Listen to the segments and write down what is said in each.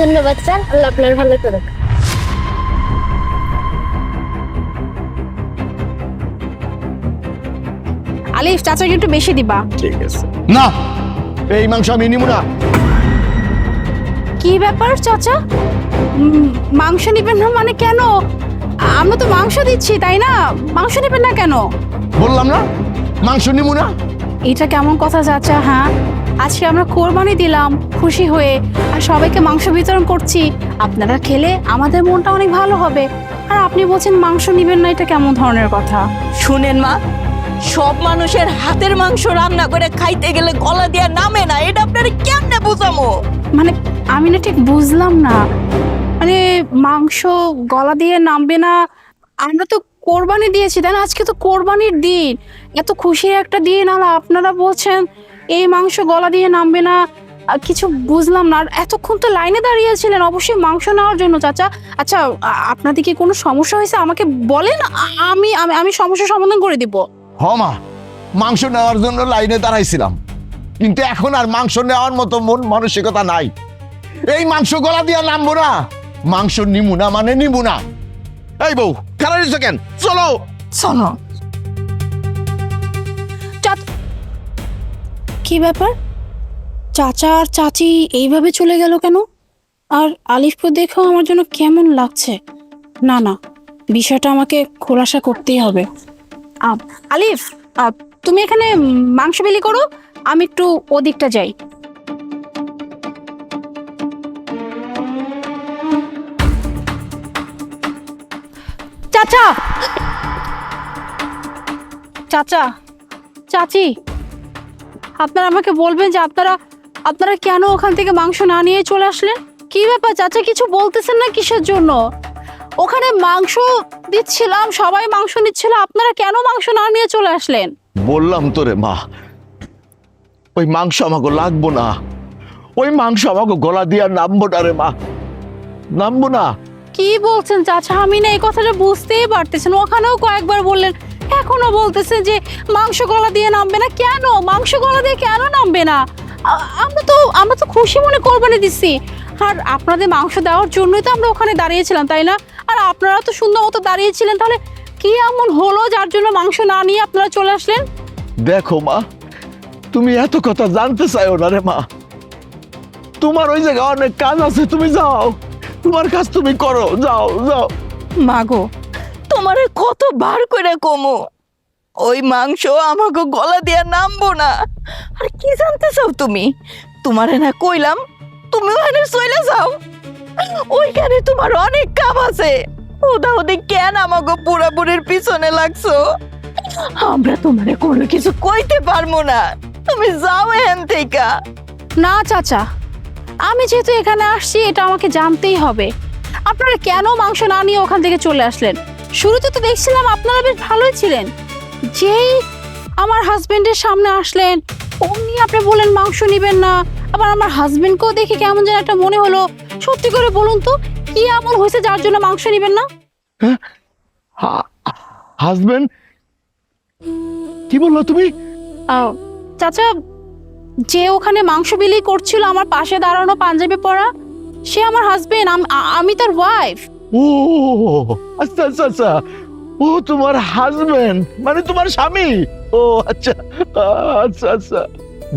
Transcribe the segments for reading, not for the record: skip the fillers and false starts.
ধন্যবাদ স্যার, আল্লাহ আপনার ভালো করুক। আলিফ, চাচাকে একটু বেশি দিবা। ঠিক আছে। না, এই মাংস আমি নিব না। কি ব্যাপার চাচা, মাংস নিবেন না মানে কেন? আমরা তো মাংস দিচ্ছি, তাই না? মাংস নেবেন না কেন? বললাম না মাংস নিব না। এটা কেমন কথা চাচা? হ্যাঁ, আজকে আমরা কোরবানি দিলাম খুশি হয়ে, আর সবাইকে মাংস বিতরণ করছি। আপনারা খেলে আমাদের মনটা অনেক ভালো হবে, আর আপনি বলছেন মাংস নিবেন না, এটা কেমন ধরনের কথা? শুনেন মা, সব মানুষের হাতের মাংস রান্না করে খাইতে গেলে গলা দিয়ে নামে না, এটা আপনারা কেমনে বুঝামো? মানে আমি না ঠিক বুঝলাম না, মানে মাংস গলা দিয়ে নামবে না? আমরা তো কোরবানি দিয়েছি, তাই না? আজকে তো কোরবানির দিন, এত খুশির একটা দিন, আর আপনারা বলছেন এই মাংস গলা দিয়ে নামবে না। কিছু বুঝলাম না। আর এতক্ষণ তো লাইনে দাঁড়িয়েছিলেন অবশ্যই মাংস নেওয়ার জন্য চাচা। আচ্ছা, আপনাদের কি কোনো সমস্যা হয়েছে আমাকে বলেন, আমি আমি আমি সমস্যার সমাধান করে দিব। হ মা, মাংস নেওয়ার জন্য লাইনে দাঁড়াইছিলাম, কিন্তু এখন আর মাংস নেওয়ার মতো মন মানসিকতা নাই। এই মাংস গলা দিয়া নামবো না, মাংস নিমু না মানে নিমু না। এই বউ, খারাপ হয়েছে কেন? চলো শোনো, কি ব্যাপার, চাচা আর চাচি এইভাবে চলে গেল কেন? আর আলিফকে দেখেও আমার জন্য কেমন লাগছে। না না, বিষয়টা আমাকে খোলাসা করতেই হবে। আলিফ, তুমি এখানে মাংস বিলি করো, আমি একটু ওদিকটা যাই। চাচা, চাচা, চাচি, আপনারা আমাকে বলবেন যে আপনারা কেন ওখান থেকে মাংস না নিয়ে চলে আসলেন? কি ব্যাপার চাচা, কিছু বলতেছেন না কিসের জন্য? ওখানে মাংস দিচ্ছিলাম, সবাই মাংস নিচ্ছিল, আপনারা কেন মাংস না নিয়ে চলে আসলেন? বললাম তো রে মা, ওই মাংস আমাকে লাগবো না। ওই মাংস আমাকে গলা দিয়া নামবো না রে মা, নামবো না। কি বলছেন চাচা? আমি না এই কথাটা বুঝতেই পারতেছেন। ওখানেও কয়েকবার বললেন, এখনো বলতেছেন যে মাংস গলা দিয়ে নামবে না। কেন মাংস গলা দিয়ে কেন নামবে না? আমরা তো খুশি মনে কোরবানি দিচ্ছি, আর আপনাদের মাংস দেওয়ার জন্যই তো আমরা ওখানে দাঁড়িয়েছিলাম, তাই না? আর আপনারা তো সুন্দর মতো দাঁড়িয়েছিলেন, তাহলে কি এমন হলো যার জন্য মাংস না নিয়ে আপনারা চলে আসলেন? দেখো মা, তুমি এত কথা জানতে চাইও না রে মা। তোমার ওই জায়গায় অনেক কাজ আছে, তুমি যাও, তোমার কাজ তুমি করো, যাও যাও। মাগো, তোমারে কতবার করে কমো, ওই মাংস আমাকে গলা দিয়ে নামবো না। আর কি জানতে চাও তুমি? তোমারে না কইলাম তুমি ওখানে চলে যাও, ওইখানে তোমার অনেক কাম আছে। ওদা কেন আমাকে পুরাপুরির পিছনে লাগছো? আমরা তোমারে কোনো কিছু কইতে পারবো না, তুমি যাও এখান থেকে। না চাচা, আমি যেহেতু এখানে আসছি এটা আমাকে জানতেই হবে। আপনারা কেন মাংস না নিয়ে ওখান থেকে চলে আসলেন? শুরুতে তো দেখছিলাম আপনারা বেশ ভালোই ছিলেন, যেই আমার হাজবেন্ডের সামনে আসলেন অমনি আপনি বলেন মাংস নিবেন না। আবার আমার হাজবেন্ডকেও দেখে কেমন যেন একটা মনে হলো। সত্যি করে বলুন তো, কি এমন হয়েছে যার জন্য মাংস নিবেন না? হাজবেন্ড? কি বললো তুমি? চাচা, যে ওখানে মাংস বিলি করছিল আমার পাশে দাঁড়ানো পাঞ্জাবি পরা, সে আমার হাজবেন্ড, আমি তার ওয়াইফ। ও আচ্ছা আচ্ছা আচ্ছা, ও তোমার হাজবেন্ড মানে তোমার স্বামী? ও আচ্ছা আচ্ছা আচ্ছা।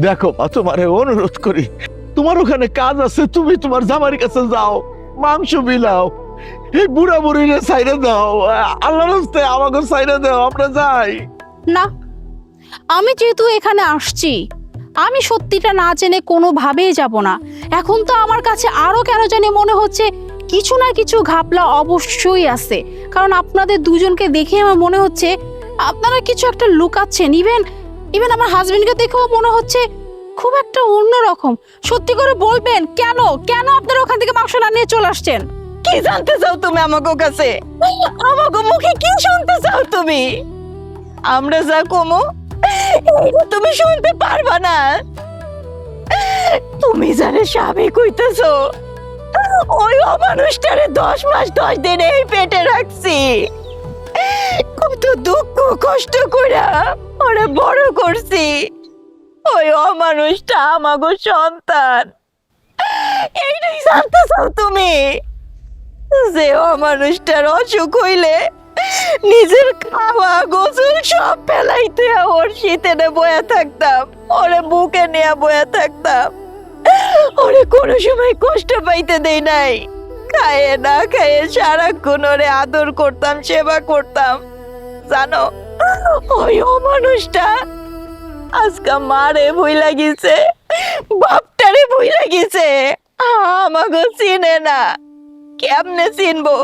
দেখো মা, তোমারে অনুরোধ করি, তোমার ওখানে কাজ আছে, তুমি তোমার জামাইয়ের কাছে যাও, মাংস বিলাও, এই বুড়া বুড়িরে সাইডে দাও, আল্লাহর রাস্তে আমাকে সাইডে দাও, আমরা যাই। না, আমি যেহেতু এখানে আসছি, আমি সত্যিটা না জেনে কোনোভাবেই যাব না। এখন তো আমার কাছে আরো কেন জানি মনে হচ্ছে কিছু না কিছু ঘাপলা অবশ্যই আছে, কারণ আপনাদের দুজনকে দেখে আমার মনে হচ্ছে আপনারা কিছু একটা লুকাচ্ছেন। ইভেন আমার হাজবেন্ডকে দেখেও মনে হচ্ছে খুব একটা অন্যরকম। সত্যি করে বলবেন, কেন কেন আপনারা ওখান থেকে মাংস না নিয়ে চলে আসছেন? কি জানতে চাও তুমি আমাকে কাছে? আমাকে মুখে কি শুনতে চাও তুমি? আমরা যা কমো তুমি শুনতে পারবা না। তুমি জানে স্বামী কইতেছো, ওই অমানুষটারে 10 মাস 10 দিন এই পেটে রাখছি, কত দুঃখ কষ্ট কইরা ওরে বড় করছি। ওই অমানুষটা আমাগো সন্তান, এইটাই জানতে চাও তুমি যে অমানুষটার অসুখ হইলে নিজের খাওয়া গোসল সব ফেলাইতে ওর শীতে বয়া থাকতাম, ওরে বুকে নিয়ে বয়া থাকতাম, ওরে কোনো সময় কষ্ট পাইতে দেই নাই। খায়ে না খায়ে সারাক্ষণ ওরে আদর করতাম, সেবা করতাম। জানো ওই অমানুষটা আজকা মারে ভুইলা গেছে, বাপটারে ভুইলা গেছে, আমাকে চিনে না। কেমনে চিনবো?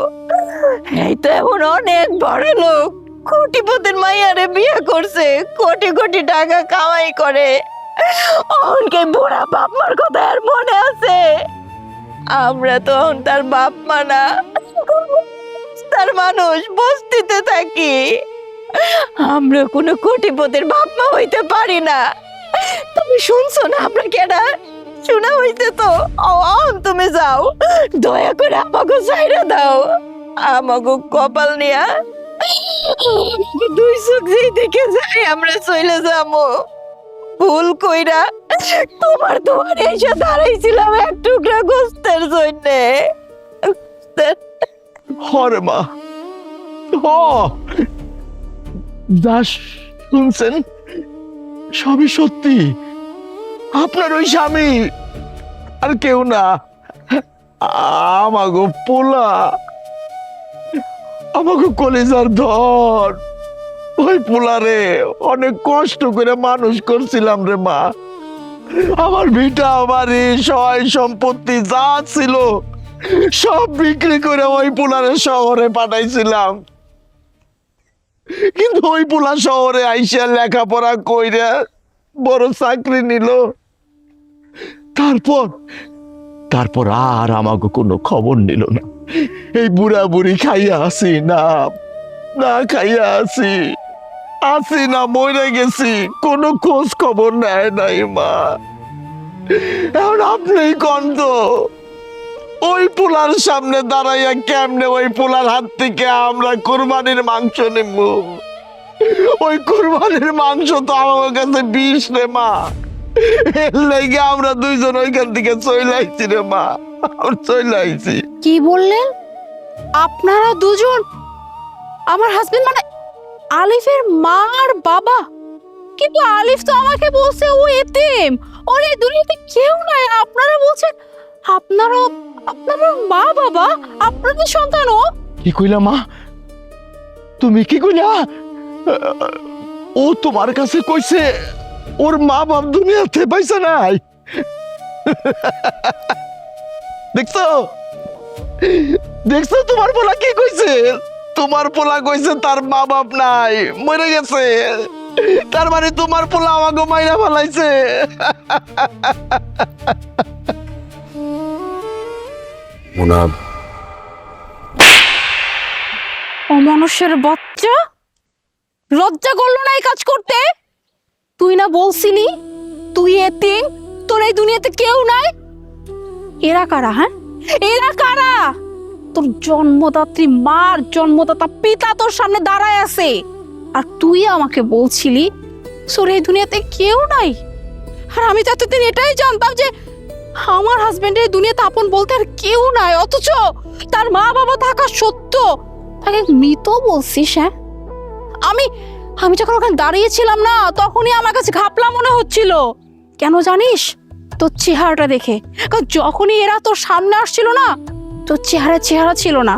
এই তো এখন অনেক বড় লোক, কোটিপতির মাইয়ারে বিয়ে করছে, কোটি কোটি টাকা কামাই করে। অনকে বুড়া বাপ মার কথা আর মনে আছে? আমরা তো তার বাপ মা না, তার মানুষ, বস্তিতে থাকি। আমরা কোনো কোটিপতির বাপ মা হইতে পারি না। তুমি শুনছো না আমরা কেডা? শোনা হইছে তো? তুমি যাও, দয়া করে আমাকে ছাইরা দাও। আমাকে কপাল নিয়া দুই চোখ যেই দেখে যাই আমরা চলে যাবো। ভুল কইরা তোমার এসে দাঁড়াইছিলাম এক টুকরা গোস্তের জন্যে। হরে মা, হ যা শুনছেন সবই সত্যি। আপনার ওই স্বামী আর কেউ না, আমাগো পোলা, আমাগো কলিজার ধর। ওই পোলারে অনেক কষ্ট করে মানুষ করছিলাম রে মা। আমার ভিটা, বাড়ি, সয় সম্পত্তি যা ছিল সব বিক্রি করে ওই পোলারে শহরে পাঠাইছিলাম। কিন্তু ওই পোলা শহরে আইসা লেখাপড়া কইরা বড় চাকরি নিল। তারপর আর আমাকে কোনো খবর নিল না। এই বুড়া বুড়ি খাইয়া আছি না, না খাইয়া আছি না মরে গেছি, কোনো খোঁজ খবর নেয় নাই মা। এখন আপনি কন্ত ওই পোলার সামনে দাঁড়াইয়া কেমনে ওই পোলার হাত থেকে আমরা কোরবানির মাংস নেব? ওই কোরবানির মাংস তো আমার কাছে বিষ রে মা। এর লেগে আমরা দুইজন ওইখান থেকে চলে আইছি রে মা, চলে আইছি। কি বললেন আপনারা দুজন? আমার হাজবেন্ড মানে আলিফের মা আর বাবা? কিন্তু আলিফ তো আমাকে বলছে ও এতিম, ওর এই দুনিয়াতে কেউ নাই। আপনারা বলছেন আপনারা মা বাবা, আপনাদের সন্তানও? কি কইলা মা? তুমি কি কইলা? ও তোমার কাছে কইছে ওর মা বাপ দুনিয়াতে পয়সা নাই? দেখছো তোমার পোলা কি কইছে? তোমার পোলা কইছে তার মা বাপ নাই, মরে গেছে। তার মানে তোমার পোলা আমাকে মাইরা ফেলাইছে। অমানুষের বাচ্চা, লজ্জা করলো না এই কাজ করতে? তুই না বলছিলি তুই এতিম, তোর এই দুনিয়াতে কেউ নাই? এরা কারা? হ্যাঁ, এরা কারা? তোর জন্মদাত্রী মার জন্মদাতা পিতা তোর সামনে দাঁড়ায় আছে, আর তুই আমাকে বলছিলি তোর এই দুনিয়াতে কেউ নাই। আর আমি তো এতদিন এটাই জানতাম যে আমার হাজবেন্ডের দুনিয়াতে আপন বলতে আর কেউ নাই, অথচ তার মা বাবা থাকা সত্ত্বেও তাকে মৃত বলছিস। হ্যাঁ, আমি যখন ওখানে দাঁড়িয়েছিলাম না, তখনই আমার কাছে ঘাপলা মনে হচ্ছিল। কেন জানিস? তোর চেহারাটা দেখে। কারণ যখনই এরা তোর সামনে আসছিল না, তোর চেহারা ছিল না।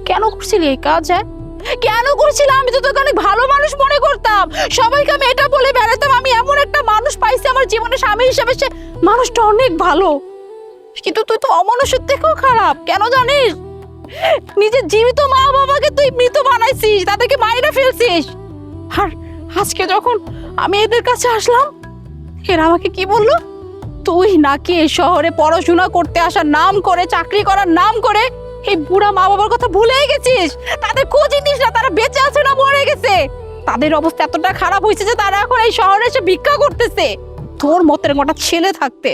কেন করছিলি এই কাজ? হ্যাঁ, কেন করছিলাম? আমি তো তোকে অনেক ভালো মানুষ মনে করতাম, সবাইকে আমি এটা বলে বেড়াতাম আমি এমন একটা মানুষ পাইছি আমার জীবনে স্বামী হিসেবে, সে মানুষটা অনেক ভালো। কিন্তু তুই তো অমানুষের থেকেও খারাপ। কেন জানিস? নিজের জীবিত মা বাবাকে তুই মৃত বানাইছিস, তাদেরকে মাইরা ফেলছিস। আর আজকে যখন আমি এদের কাছে আসলাম, এরা আমাকে কি বললো? তুই নাকি এই শহরে পড়াশোনা করতে আসার নাম করে, চাকরি করার নাম করে এই বুড়া মা বাবার কথা ভুলে গেছিস। তাদের খোঁজই নিস না, তারা বেঁচে আছে না মরে গেছে। তাদের অবস্থা এতটা খারাপ হয়েছে যে তারা এখন এই শহরে এসে ভিক্ষা করতেছে তোর মতের গোটা ছেলে থাকতে।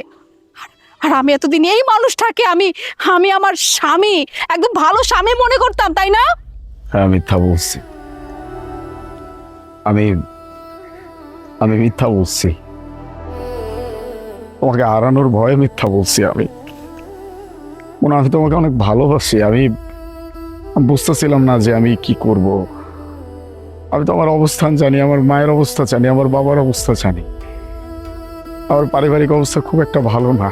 আর আমি এতদিন এই মানুষটাকে আমি আমার স্বামী, একদম ভালো স্বামী মনে করতাম, তাই না? হ্যাঁ, মিথ্যা বলছি। আমি মিথ্যা বলছি। তোমাকে হারানোর ভয়ে মিথ্যা বলছি। আমি মনে আমি তোমাকে অনেক ভালোবাসি। আমি বুঝতেছিলাম না যে আমি কি করব। আমি তো আমার অবস্থান জানি, আমার মায়ের অবস্থা জানি, আমার বাবার অবস্থা জানি। আমার পারিবারিক অবস্থা খুব একটা ভালো না।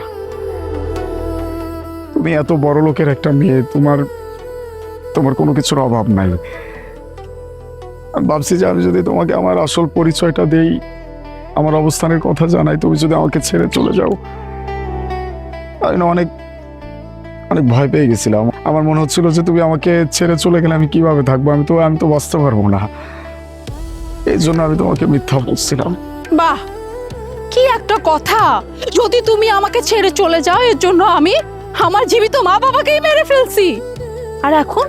তুমি এত বড় লোকের একটা মেয়ে, তোমার তোমার কোনো কিছুর অভাব নাই। আমি ভাবছি যে আমি যদি তোমাকে আমার আসল পরিচয়টা দেই, আমার অবস্থানের কথা জানাই, তুমি যদি আমাকে ছেড়ে চলে যাও। আমি না অনেক অনেক ভয় পেয়ে গেছিলাম। আমার মনে হচ্ছিল যে তুমি আমাকে ছেড়ে চলে গেলে আমি কিভাবে থাকবো, আমি তো বাঁচতে পারবো না। এই জন্য আমি তোমাকে মিথ্যা বলছিলাম। বাহ, কি একটা কথা! যদি তুমি আমাকে ছেড়ে চলে যাও, এর জন্য আমি আমার জীবিত মা বাবাকেই মেরে ফেলছি। আর এখন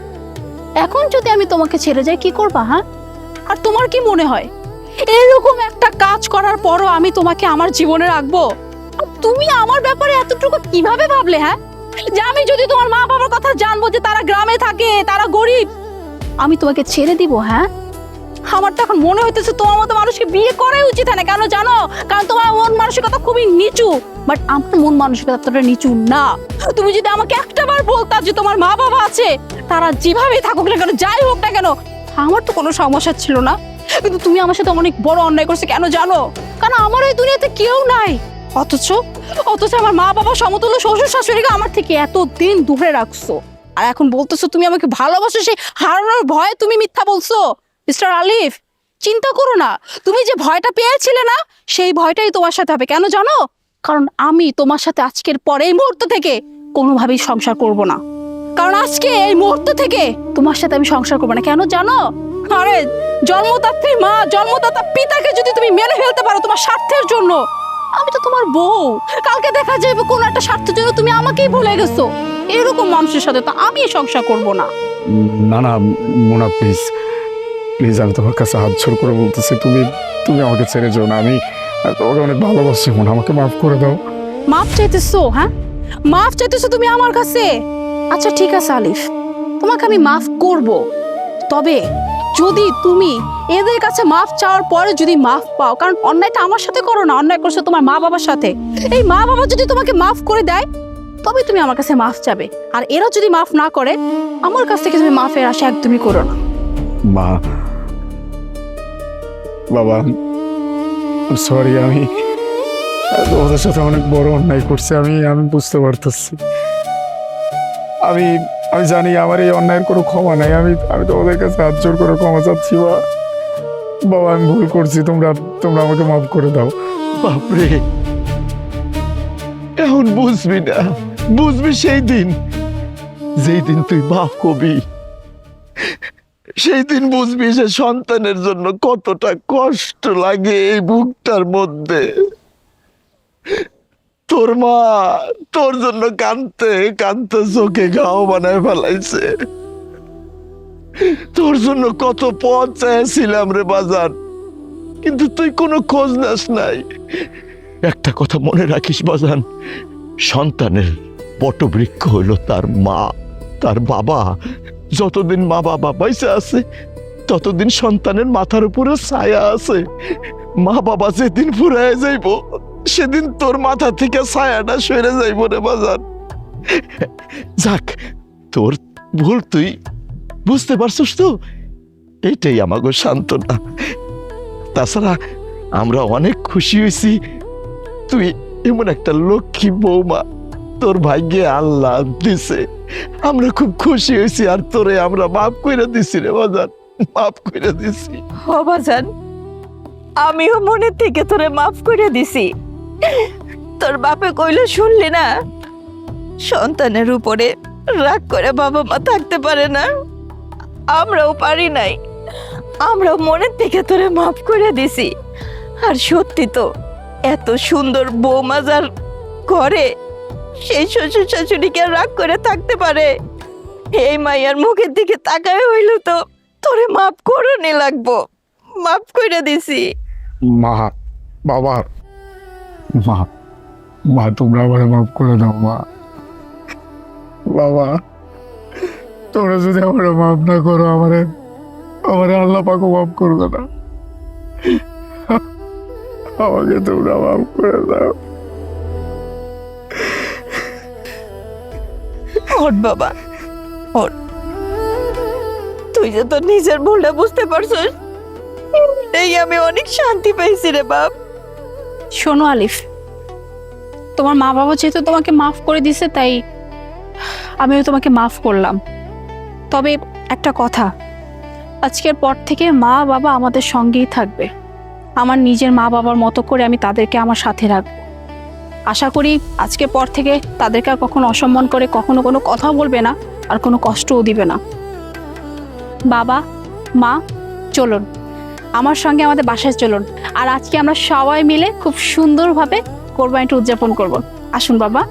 এখন যদি আমি তোমাকে ছেড়ে যাই, কি করবা? হ্যাঁ, আর তোমার কি মনে হয় এরকম একটা কাজ করার পরও আমি তোমাকে আমার জীবনে রাখবো? আর তুমি আমার ব্যাপারে এতটুকু কিভাবে ভাবলে? হ্যাঁ, যে আমি যদি তোমার মা বাবার কথা জানবো যে তারা গ্রামে থাকে, তারা গরিব, আমি তোমাকে ছেড়ে দিব? হ্যাঁ, আমার তো এখন মনে হইতেছে তোমার মতো মানুষকে বিয়ে করাই উচিত না। কেন জানো? কারণ তোমার মন মানসিকতা খুবই নিচু। বাট আমার মন মানসিকতা ততটা নিচু না। তুমি যদি আমাকে একটা বার বলতা যে তোমার মা বাবা আছে, তারা যেভাবে থাকুক না কেন, যাই হোক না কেন, আমার তো কোনো সমস্যা ছিল না। কিন্তু তুমি আমার সাথে অনেক বড় অন্যায় করছো। কেন জানো? কারণ আমার এই দুনিয়াতে কেউ নাই, অথচ অথচ আমার মা বাবা সমতুল্য শ্বশুর শাশুড়িকে আমার থেকে এতদিন দূরে রাখছো। আর এখন বলতেছো তুমি আমাকে ভালোবাসো, সেই হারানোর ভয়ে তুমি মিথ্যা বলছো। মিস্টার আলিফ, চিন্তা করো না। তুমি যে ভয়টা পেয়েছিলে না, সেই ভয়টাই তোমার সাথে হবে। কেন জানো? কারণ আমি তোমার সাথে আজকের পরে এই মুহূর্ত থেকে কোনোভাবেই সংসার করব না। কারণ আজকে এই মুহূর্ত থেকে তোমার সাথে আমি সংসার করব না। কেন জানো? আরে জন্মদাত্রী মা, জন্মদাতা পিতাকে যদি তুমি মেরে ফেলতে পারো তোমার স্বার্থের জন্য, আমি তো তোমার বউ। কালকে দেখা যাবে কোনো একটা স্বার্থের জন্য তুমি আমাকেই ভুলে গেছো। এরকম মানুষের সাথে তো আমি সংসার করব না। না না মোনা, প্লিজ প্লিজ, আমি তোমার কাছে হাত জোড় করে বলতেছি, তুমি তুমি আমাকে ছেড়ে যাও না। আমি তোমাকে অনেক ভালোবাসি মোনা, আমাকে মাফ করে দাও। মাফ চাইতেছো? হ্যাঁ, মাফ চাইতেছো তুমি আমার কাছে? আচ্ছা ঠিক আছে আলিফ, তোমাকে আমি মাফ করব। তবে যদি তুমি এদের কাছে মাফ চাওয়ার পরে যদি মাফ পাও, কারণ অন্যায়টা আমার সাথে করো না, অন্যায় করছো তোমার মা বাবার সাথে, এই মা বাবা যদি তোমাকে মাফ করে দেয়, তবে তুমি আমার কাছে মাফ চাবে। আর এরা যদি মাফ না করে, আমার কাছ থেকে তুমি মাফের আশা একদমই করো না। মা, বাবা, সরি, আমি ওদের সাথে অনেক বড় অন্যায় করছি। আমি বুঝতে পারতেছি। আমি আমি জানি আমার এই অন্যায়ের কোনো ক্ষমা নাই। আমি তো ওদের কাছে হাত জোড় করে ক্ষমা চাচ্ছি। বাবা, আমি ভুল করছি, তোমরা আমাকে মাফ করে দাও। বাপরে, এখন বুঝবি না, বুঝবি সেই দিন, যেই দিন তুই বাপ কবি। সেই দিন বুঝবি যে সন্তানের জন্য কতটা কষ্ট লাগে এই বুকটার মধ্যে। তোর মা তোর জন্য কাঁদতে কাঁদতে চোখে ঘাও বানায় ফেলাইছে। তোর জন্য কত পথ চাইছিলাম রে বাজার, কিন্তু তুই কোনো খোঁজ নাস নাই। একটা কথা মনে রাখিস বাজান, সন্তানের বটবৃক্ষ হইল তার মা, তার বাবা। যতদিন মা বাবা পয়সা আছে, ততদিন সন্তানের মাথার উপরে ছায়া আছে। মা বাবা যেদিন ফুরায় যাইব, সেদিন তোর মাথা থেকে ছায়াটা সরে যাইব রে বাজান। যাক, তোর ভুল তুই বুঝতে পারছিস তো, এইটাই আমাকে সান্ত্বনা। তাছাড়া আমরা অনেক খুশি হয়েছি, তুই এমন একটা লক্ষ্মী বৌমা তোর ভাগ্যে আল্লাহ দিছে। আমরা খুব খুশি হয়েছি, আর তোরে আমরা মাফ করে দিছি রে বাজান, মাফ করে দিছি। ও বাজান, আমিও মনের থেকে তোরে মাফ করে দিছি। তোর বাপে কইলে শুনলি না, সন্তানের উপরে রাগ করে বাবা মা থাকতে পারে না। আমরাও পারি নাই, আমরাও মনের থেকে তোরে মাফ করে দিছি। আর সত্যি তো, এত সুন্দর বৌমা যার ঘরে, সেই শ্বশুর শাশুড়িকে আর রাগ করে থাকতে পারে? এই মাইয়ার মুখের দিকে তাকায় হইল তো তোরে মাফ করনি লাগবো, মাফ করে দিছি। মা, বাবা, মা, তোমরা আমার মাফ করে দাও। মা, বাবা, তোমরা যদি আমার মাফ না করো, আমার আল্লাহ পাকও মাফ করবে না। আমাকে তোমরা মাফ করে দাও। ও ওঠ বাবা, ওঠ। তুই যে তোর নিজের ভুলটা বুঝতে পারছিস, এই আমি অনেক শান্তি পাইছি রে বাপ। শোনো আলিফ, তোমার মা বাবা যেহেতু তোমাকে মাফ করে দিছে, তাই আমিও তোমাকে মাফ করলাম। তবে একটা কথা, আজকের পর থেকে মা বাবা আমাদের সঙ্গেই থাকবে। আমার নিজের মা বাবার মতো করে আমি তাদেরকে আমার সাথে রাখবো। আশা করি আজকের পর থেকে তাদেরকে আর কখনো অসম্মান করে কখনো কোনো কথা বলবে না, আর কোনো কষ্টও দিবে না। বাবা, মা, চলুন আমার সঙ্গে আমাদের বাসায় চলুন, আর আজকে আমরা সবাই মিলে খুব সুন্দরভাবে কোরবানিটা উদযাপন করব। আসুন বাবা।